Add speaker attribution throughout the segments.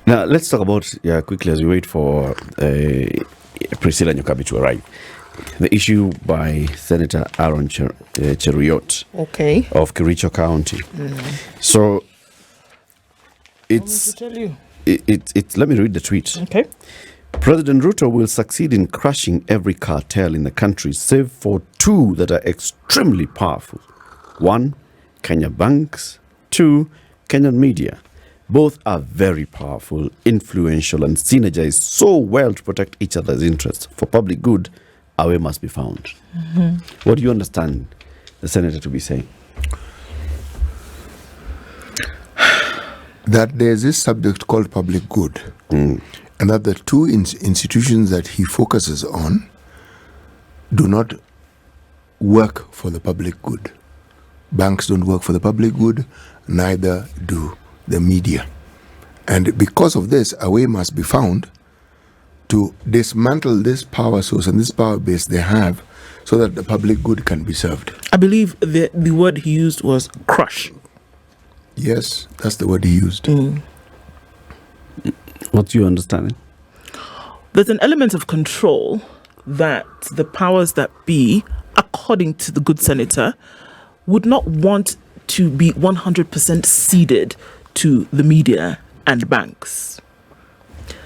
Speaker 1: Now, let's talk about, quickly as we wait for Priscilla Nyokabi to arrive, the issue by Senator Aaron Cheruiyot of Kericho County. So, it's... let me read the tweet.
Speaker 2: Okay.
Speaker 1: President Ruto will succeed in crushing every cartel in the country, save for two that are extremely powerful. One, Kenya banks. Two, Kenyan media. Both are very powerful, influential, and synergize so well to protect each other's interests. For public good, a way must be found. What do you understand the senator to be saying?
Speaker 3: That there's this subject called public good, and that the two institutions that he focuses on do not work for the public good. Banks don't work for the public good, neither do the media. And because of this, a way must be found to dismantle this power source and this power base they have so that the public good can be served.
Speaker 2: I believe the word he used was crush.
Speaker 3: Yes, that's the word he used.
Speaker 1: What's your understanding?
Speaker 2: There's an element of control that the powers that be, according to the good senator, would not want to be 100% ceded to the media and banks.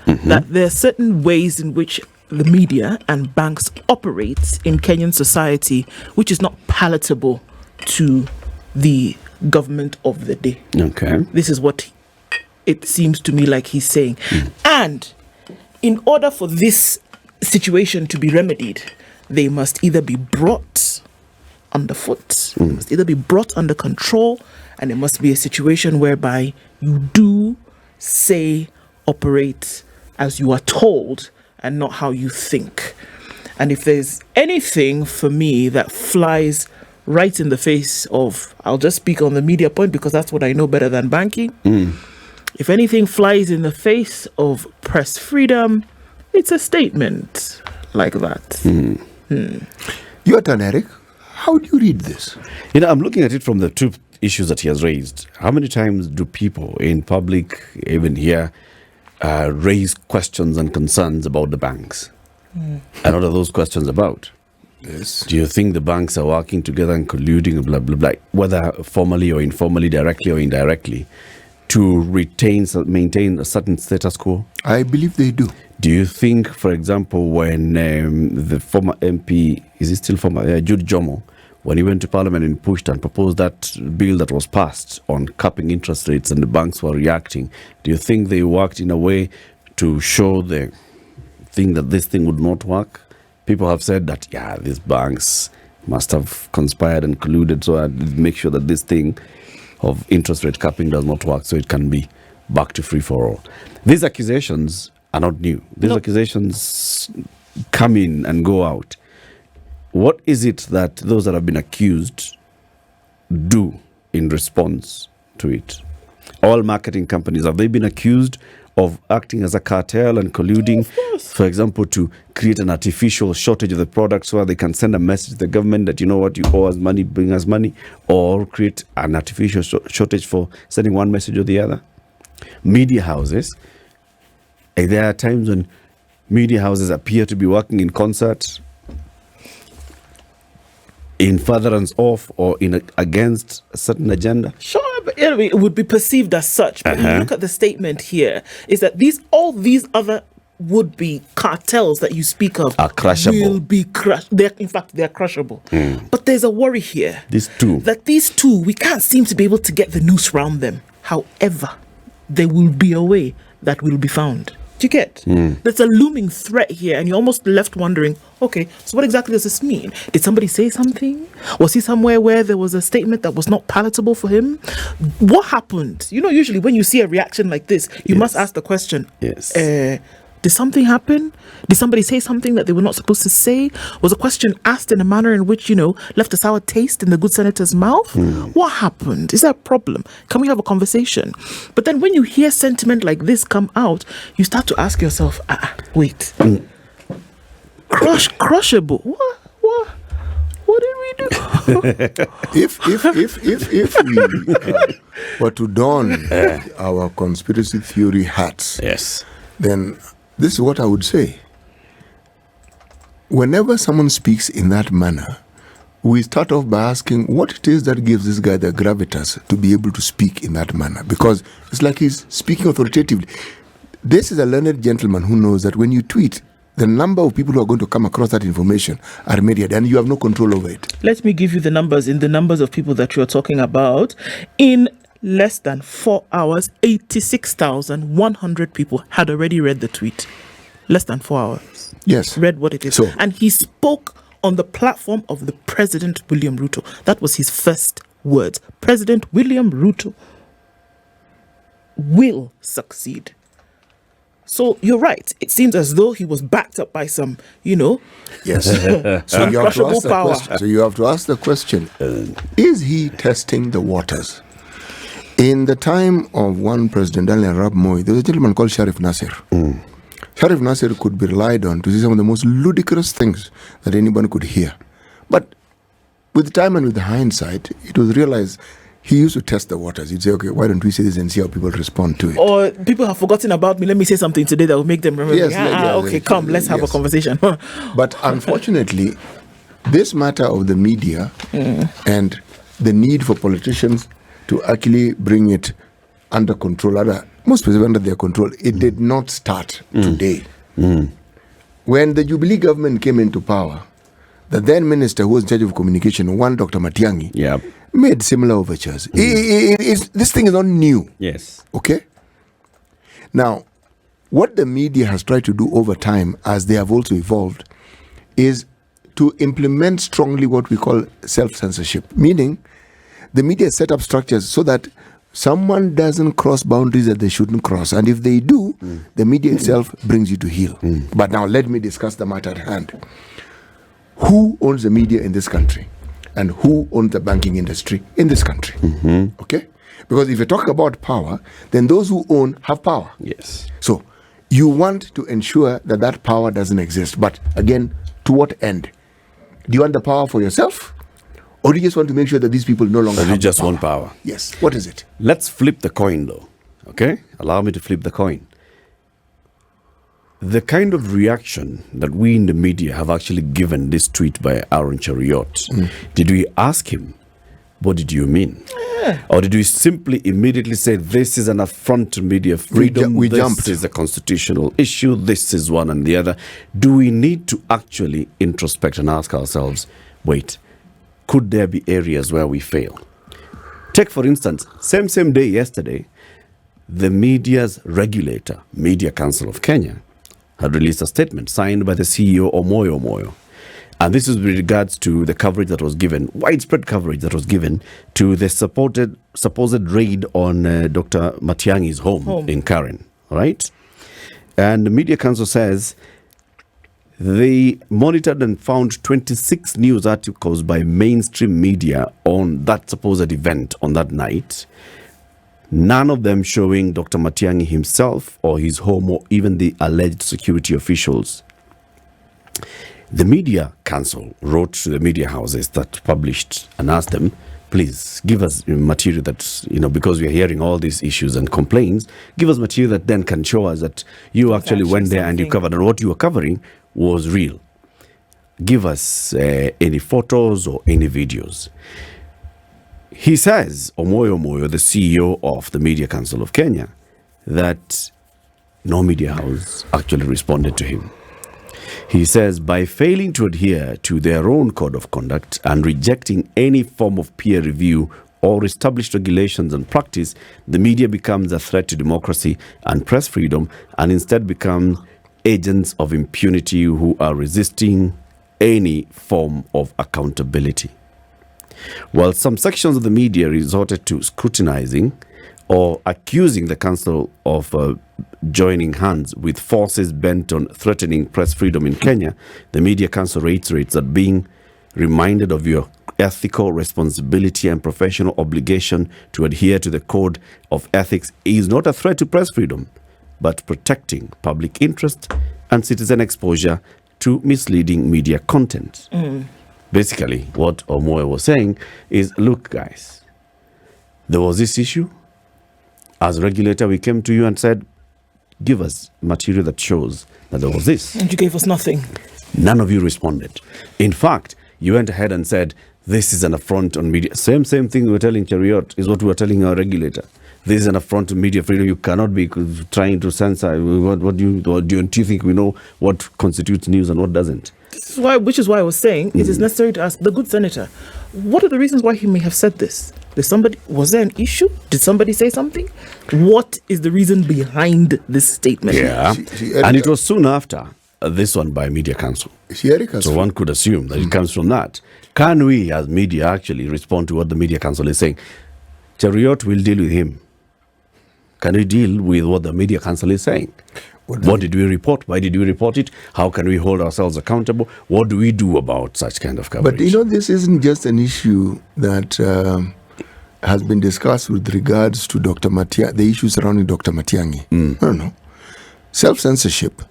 Speaker 2: That there are certain ways in which the media and banks operate in Kenyan society which is not palatable to the government of the day.
Speaker 1: Okay.
Speaker 2: This is what it seems to me like he's saying. And in order for this situation to be remedied, they must either be brought underfoot, must either be brought under control, and it must be a situation whereby you do say, operate as you are told and not how you think. And if there's anything for me that flies right in the face of, I'll just speak on the media point because that's what I know better than banking. If anything flies in the face of press freedom, it's a statement like that.
Speaker 3: Your turn, Eric. How do you read this?
Speaker 1: I'm looking at it from the two issues that he has raised. How many times do people in public, even here, raise questions and concerns about the banks? And what are those questions about?
Speaker 3: Yes.
Speaker 1: Do you think the banks are working together and colluding, blah, blah, blah, whether formally or informally, directly or indirectly, to maintain a certain status quo?
Speaker 3: I believe they do.
Speaker 1: Do you think, for example, when the former MP, is he still former, Jude Jomo, when he went to Parliament and pushed and proposed that bill that was passed on capping interest rates and the banks were reacting, do you think they worked in a way to show the thing that this thing would not work? People have said that, these banks must have conspired and colluded so I make sure that this thing of interest rate capping does not work so it can be back to free for all. These accusations are not new. These accusations come in and go out. What is it that those that have been accused do in response to it? All marketing companies, have they been accused of acting as a cartel and colluding, for example, to create an artificial shortage of the product so that they can send a message to the government that, you know what, you owe us money, bring us money, or create an artificial shortage for sending one message or the other? Media houses, there are times when media houses appear to be working in concert, in furtherance of or against a certain agenda.
Speaker 2: Sure, but it would be perceived as such. But when you look at the statement here, is that all these other would-be cartels that you speak of
Speaker 1: are crushable.
Speaker 2: Will be crushed. In fact, they're crushable. But there's a worry here.
Speaker 1: These two, we
Speaker 2: can't seem to be able to get the noose around them. However, there will be a way that will be found. Do you get? There's a looming threat here, and you're almost left wondering, okay, so what exactly does this mean? Did somebody say something? Was he somewhere where there was a statement that was not palatable for him? What happened? Usually when you see a reaction like this, you must ask the question, did something happen? Did somebody say something that they were not supposed to say? Was a question asked in a manner in which, left a sour taste in the good senator's mouth? What happened? Is there a problem? Can we have a conversation? But then when you hear sentiment like this come out, you start to ask yourself, wait. Crushable? What did we do?
Speaker 3: if we were to don our conspiracy theory hats,
Speaker 1: Yes.
Speaker 3: then this is what I would say. Whenever someone speaks in that manner, we start off by asking what it is that gives this guy the gravitas to be able to speak in that manner, because it's like he's speaking authoritatively. This is a learned gentleman who knows that when you tweet, the number of people who are going to come across that information are myriad, and you have no control over it.
Speaker 2: Let me give you the numbers. In the numbers of people that you're talking about, in less than 4 hours, 86,100 people had already read the tweet. Less than 4 hours.
Speaker 3: Yes.
Speaker 2: Read what it is.
Speaker 3: So,
Speaker 2: and he spoke on the platform of the President William Ruto. That was his first words. President William Ruto will succeed. So you're right. It seems as though he was backed up by some,
Speaker 3: yes. So you have to ask the
Speaker 2: power.
Speaker 3: question. So you have to ask the question: is he testing the waters? In the time of one President, Daniel Arap Moi, there was a gentleman called Sharif Nasir. Sharif Nasir could be relied on to see some of the most ludicrous things that anyone could hear. But with time and with the hindsight, it was realized he used to test the waters. He'd say, okay, why don't we say this and see how people respond to it?
Speaker 2: Or people have forgotten about me. Let me say something today that will make them remember.
Speaker 3: Yes,
Speaker 2: Okay, come, let's have a conversation.
Speaker 3: But unfortunately, this matter of the media and the need for politicians to actually bring it under control, most specifically under their control, it did not start today. When the Jubilee government came into power, the then minister who was in charge of communication, one Dr. Matiang'i, made similar overtures. This thing is not new.
Speaker 1: Yes.
Speaker 3: Okay? Now, what the media has tried to do over time, as they have also evolved, is to implement strongly what we call self-censorship, meaning the media set up structures so that someone doesn't cross boundaries that they shouldn't cross. And if they do, the media itself brings you to heel. But now let me discuss the matter at hand. Who owns the media in this country? And who owns the banking industry in this country? Okay? Because if you talk about power, then those who own have power.
Speaker 1: Yes.
Speaker 3: So you want to ensure that that power doesn't exist. But again, to what end? Do you want the power for yourself? Or do you just want to make sure that these people no longer have
Speaker 1: You just
Speaker 3: the power?
Speaker 1: want power.
Speaker 3: Yes. What is it?
Speaker 1: Let's flip the coin, though. Okay? Allow me to flip the coin. The kind of reaction that we in the media have actually given this tweet by Aaron Chariot, did we ask him, what did you mean? Or did we simply immediately say, this is an affront to media freedom,
Speaker 3: we
Speaker 1: this
Speaker 3: jumped.
Speaker 1: is a constitutional issue, this is one and the other? Do we need to actually introspect and ask ourselves, wait, could there be areas where we fail? Take, for instance, same day yesterday, the media's regulator, Media Council of Kenya, had released a statement signed by the CEO Omoyo. And this is with regards to the coverage that was given, widespread coverage that was given to the supposed raid on Dr. Matiang'i's home in Karen. All right? And the Media Council says they monitored and found 26 news articles by mainstream media on that supposed event on that night. None of them showing Dr. Matiang'i himself or his home or even the alleged security officials. The Media Council wrote to the media houses that published and asked them, please give us material that, because we are hearing all these issues and complaints, give us material that then can show us that you actually went there and you covered, and what you were covering was real. Give us any photos or any videos. He says, Omoyo, the CEO of the Media Council of Kenya, that no media house actually responded to him. He says, by failing to adhere to their own code of conduct and rejecting any form of peer review or established regulations and practice, the media becomes a threat to democracy and press freedom, and instead becomes agents of impunity who are resisting any form of accountability. While some sections of the media resorted to scrutinizing or accusing the council of joining hands with forces bent on threatening press freedom in Kenya, the Media Council reiterates that being reminded of your ethical responsibility and professional obligation to adhere to the code of ethics is not a threat to press freedom, but protecting public interest and citizen exposure to misleading media content. Basically, what Omoyo was saying is, look, guys, there was this issue. As a regulator, we came to you and said, give us material that shows that there was this.
Speaker 2: And you gave us nothing.
Speaker 1: None of you responded. In fact, you went ahead and said, this is an affront on media. Same thing we were telling Chariot is what we were telling our regulator. This is an affront to media freedom. You cannot be trying to censor. What do you think we know what constitutes news and what doesn't?
Speaker 2: Which is why I was saying it is necessary to ask the good senator, what are the reasons why he may have said this? Was there an issue? Did somebody say something? What is the reason behind this statement?
Speaker 1: Yeah, and it was soon after this one by Media Council. So one could assume that it comes from that. Can we as media actually respond to what the Media Council is saying? Chariot will deal with him. Can we deal with what the Media Council is saying? What did we report? Why did we report it? How can we hold ourselves accountable? What do we do about such kind of coverage?
Speaker 3: But this isn't just an issue that has been discussed with regards to the issues surrounding Dr. Matiang'i. No. Self-censorship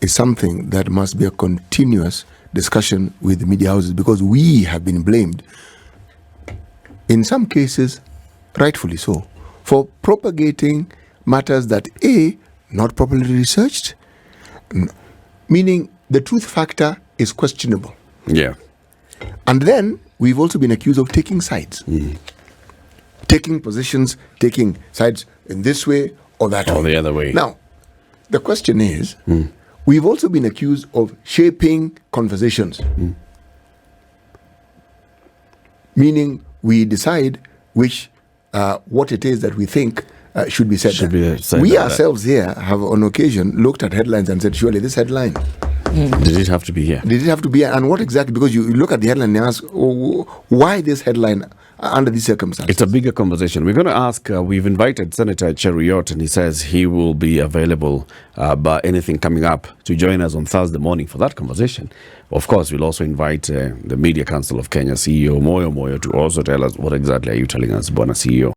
Speaker 3: is something that must be a continuous discussion with the media houses, because we have been blamed, in some cases, rightfully so, for propagating matters that not properly researched, meaning the truth factor is questionable.
Speaker 1: Yeah.
Speaker 3: And then we've also been accused of taking sides, taking positions, taking sides in this way or that way.
Speaker 1: Or the other way.
Speaker 3: Now, the question is, we've also been accused of shaping conversations, meaning we decide what it is that we think should be said. We ourselves here have on occasion looked at headlines and said, surely this headline.
Speaker 1: Did it have to be here?
Speaker 3: Did it have to be here? And what exactly? Because you look at the headline and ask, why this headline under these circumstances?
Speaker 1: It's a bigger conversation. We're going to ask, we've invited Senator Chariot, and he says he will be available by anything coming up to join us on Thursday morning for that conversation. Of course, we'll also invite the Media Council of Kenya CEO, Moyo, to also tell us what exactly are you telling us, Bwana CEO.